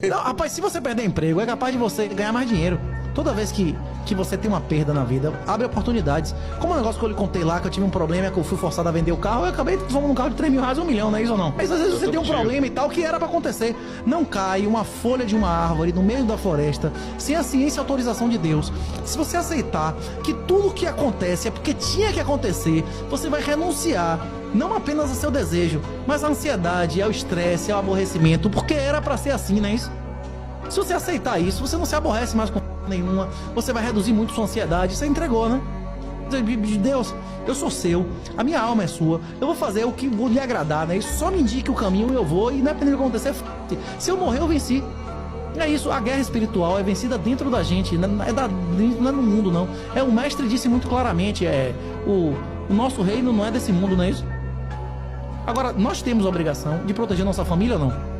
Não, rapaz, se você perder emprego, é capaz de você ganhar mais dinheiro. Toda vez que você tem uma perda na vida, abre oportunidades. Como o negócio que eu lhe contei lá, que eu tive um problema, que eu fui forçado a vender o carro, eu acabei transformando um carro de 3 mil reais, 1 milhão, não é isso ou não? Mas às vezes você tem um problema e tal, que era pra acontecer. Não cai uma folha de uma árvore no meio da floresta, sem a ciência e autorização de Deus. Se você aceitar que tudo que acontece é porque tinha que acontecer, você vai renunciar não apenas ao seu desejo, mas à ansiedade, ao estresse, ao aborrecimento, porque era pra ser assim, não é isso? Se você aceitar isso, você não se aborrece mais com nenhuma, você vai reduzir muito sua ansiedade, você entregou, né? Deus, eu sou seu, a minha alma é sua, eu vou fazer o que vou lhe agradar, né? Só me indique o caminho, eu vou, e independente do que acontecer, se eu morrer, eu venci. É isso, a guerra espiritual é vencida dentro da gente, não é no mundo, não. O mestre disse muito claramente, o nosso reino não é desse mundo, não é isso? Agora, nós temos a obrigação de proteger nossa família ou não?